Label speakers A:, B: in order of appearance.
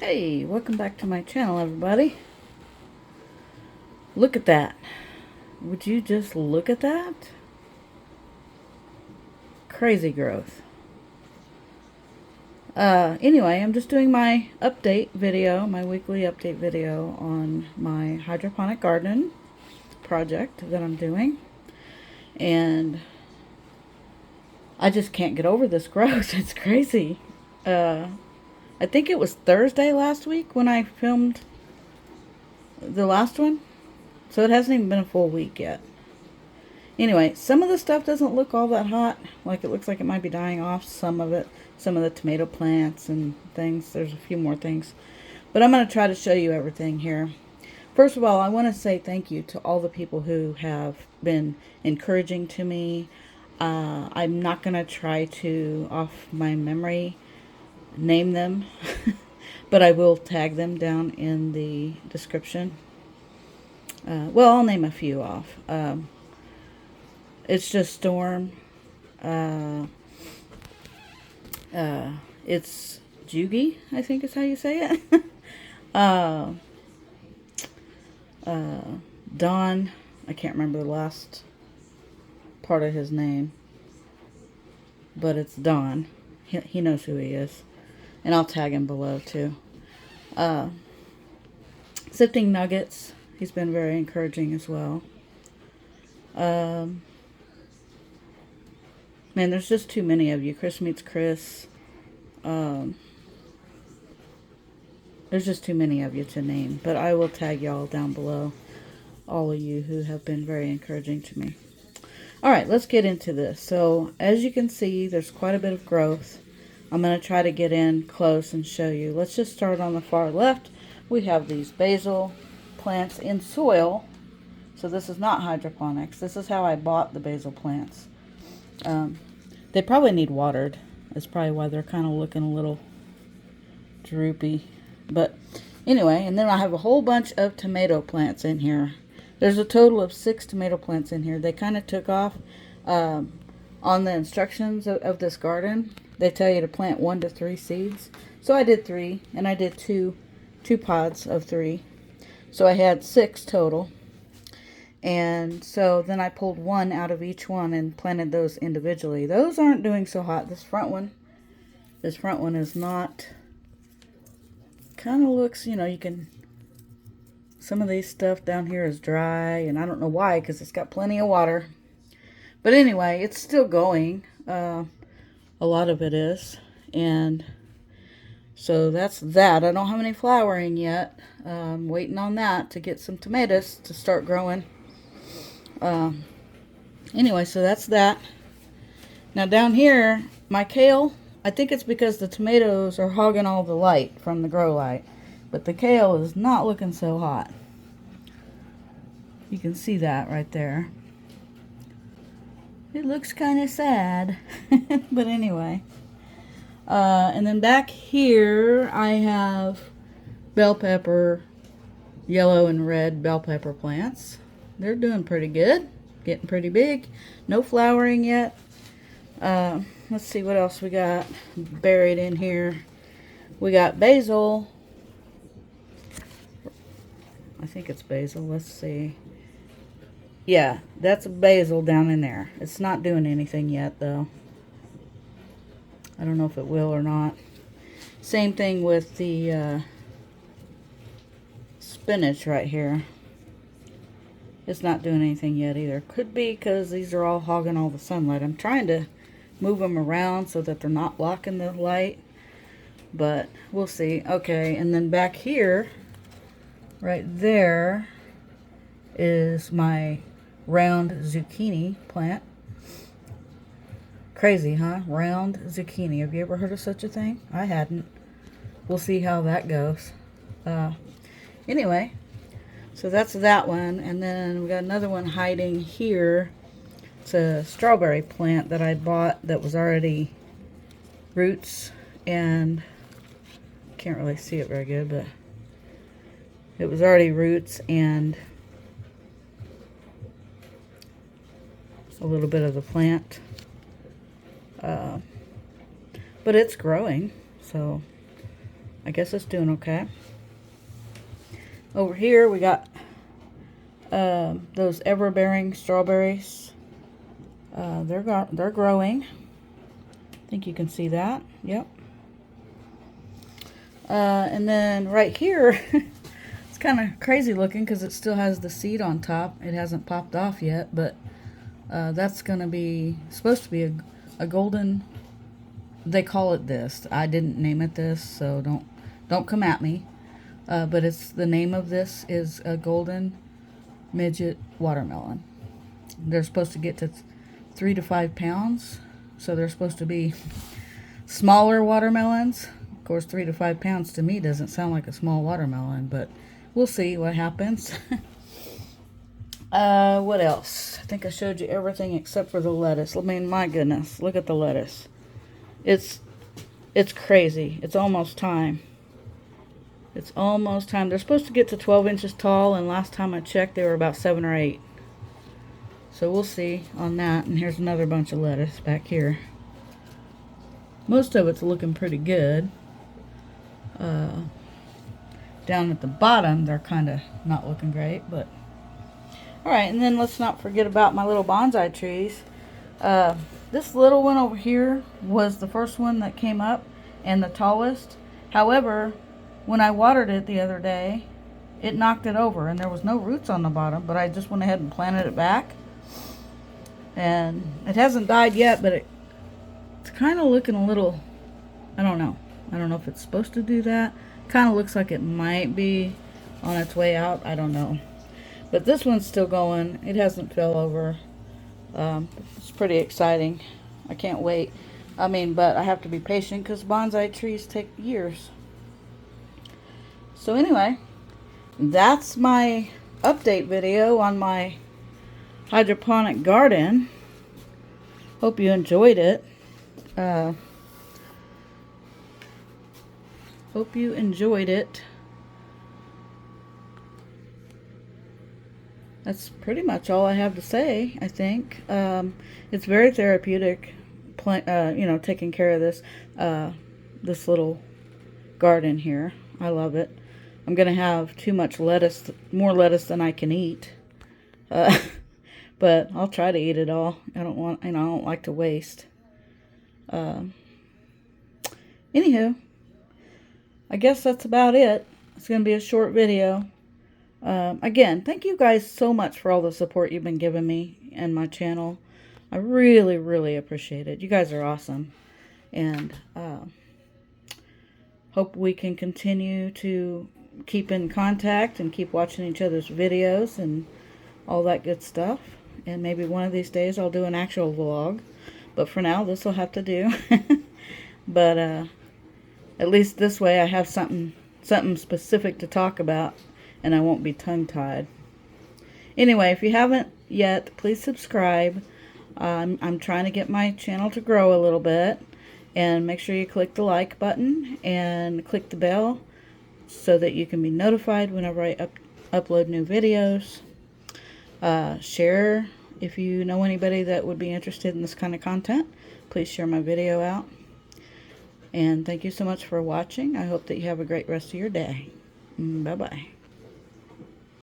A: Hey, welcome back to my channel, everybody. Look at that. Would you just look at that? Crazy growth. Anyway, I'm just doing my update video, my weekly update video on my hydroponic garden project that I'm doing. And I just can't get over this growth. It's crazy. I think it was Thursday last week when I filmed the last one. So it hasn't even been a full week yet. Anyway, some of the stuff doesn't look all that hot. Like it looks like it might be dying off, some of it. Some of the tomato plants and things. There's a few more things. But I'm going to try to show you everything here. First of all, I want to say thank you to all the people who have been encouraging to me. I'm not going to try to, off my memory, name them. But I will tag them down in the description. Well, I'll name a few off. It's just Storm. It's Jugi, I think is how you say it. Don. I can't remember the last part of his name. But it's Don. He knows who he is. And I'll tag him below too. Sifting Nuggets. He's been very encouraging as well. Man, there's just too many of you. Chris Meets Chris. There's just too many of you to name. But I will tag y'all down below. All of you who have been very encouraging to me. Alright, let's get into this. So, as you can see, there's quite a bit of growth. I'm going to try to get in close and show you. Let's just start on the far left. We have these basil plants in soil. So this is not hydroponics. This is how I bought the basil plants. They probably need watered. That's probably why they're kind of looking a little droopy. But anyway, and then I have a whole bunch of tomato plants in here. There's a total of 6 tomato plants in here. They kind of took off on the instructions of this garden. They tell you to plant 1 to 3 seeds. So I did 3, and I did two pods of 3. So I had 6 total. And so then I pulled 1 out of each one and planted those individually. Those aren't doing so hot. This front one is not, kind of looks, you know, you can, some of these stuff down here is dry, and I don't know why, because it's got plenty of water. But anyway, it's still going. A lot of it is. And so that's that. I don't have any flowering yet. I'm waiting on that to get some tomatoes to start growing. Anyway, so that's that. Now down here, my kale, I think it's because the tomatoes are hogging all the light from the grow light. But the kale is not looking so hot. You can see that right there. It looks kind of sad. But anyway. And then back here, I have bell pepper, yellow and red bell pepper plants. They're doing pretty good. Getting pretty big. No flowering yet. Let's see what else we got buried in here. We got basil. I think it's basil. Let's see. Yeah, that's basil down in there. It's not doing anything yet, though. I don't know if it will or not. Same thing with the spinach right here. It's not doing anything yet either. Could be because these are all hogging all the sunlight. I'm trying to move them around so that they're not blocking the light. But we'll see. Okay, and then back here, right there, is my round zucchini plant. Crazy, huh? Round zucchini. Have you ever heard of such a thing? I hadn't. We'll see how that goes. Anyway, so that's that one. And then we got another one hiding here. It's a strawberry plant that I bought that was already roots. And can't really see it very good, but it was already roots and a little bit of the plant. But it's growing, so I guess it's doing okay. Over here we got those ever-bearing strawberries. They're growing. I think you can see that. Yep. And then right here, it's kind of crazy looking because it still has the seed on top. It hasn't popped off yet, but that's gonna be supposed to be a golden. They call it this. I didn't name it this, so don't come at me. But it's the name of this is a golden midget watermelon. They're supposed to get to 3 to 5 pounds, so they're supposed to be smaller watermelons. Of course, 3 to 5 pounds to me doesn't sound like a small watermelon, but we'll see what happens. What else? I think I showed you everything except for the lettuce. I mean, my goodness, look at the lettuce. It's crazy. It's almost time. It's almost time. They're supposed to get to 12 inches tall, and last time I checked, they were about 7 or 8. So we'll see on that. And here's another bunch of lettuce back here. Most of it's looking pretty good. Down at the bottom, they're kind of not looking great, but alright. And then let's not forget about my little bonsai trees. This little one over here was the first one that came up and the tallest. However, when I watered it the other day, it knocked it over and there was no roots on the bottom, but I just went ahead and planted it back. And it hasn't died yet, but it's kind of looking a little, I don't know if it's supposed to do that. Kind of looks like it might be on its way out. I don't know. But this one's still going. It hasn't fell over. It's pretty exciting. I can't wait. I mean, but I have to be patient because bonsai trees take years. So anyway, that's my update video on my hydroponic garden. Hope you enjoyed it. Hope you enjoyed it. That's pretty much all I have to say, I think. It's very therapeutic, taking care of this little garden here. I love it. I'm going to have too much lettuce, more lettuce than I can eat. But I'll try to eat it all. I don't like to waste. Anywho, I guess that's about it. It's going to be a short video. Again, thank you guys so much for all the support you've been giving me and my channel. I really, really appreciate it. You guys are awesome. And hope we can continue to keep in contact and keep watching each other's videos and all that good stuff. And maybe one of these days I'll do an actual vlog. But for now, this will have to do. But at least this way I have something specific to talk about. And I won't be tongue-tied. Anyway, if you haven't yet, please subscribe. I'm trying to get my channel to grow a little bit. And make sure you click the like button and click the bell so that you can be notified whenever I upload new videos. Share if you know anybody that would be interested in this kind of content. Please share my video out. And thank you so much for watching. I hope that you have a great rest of your day. Bye-bye.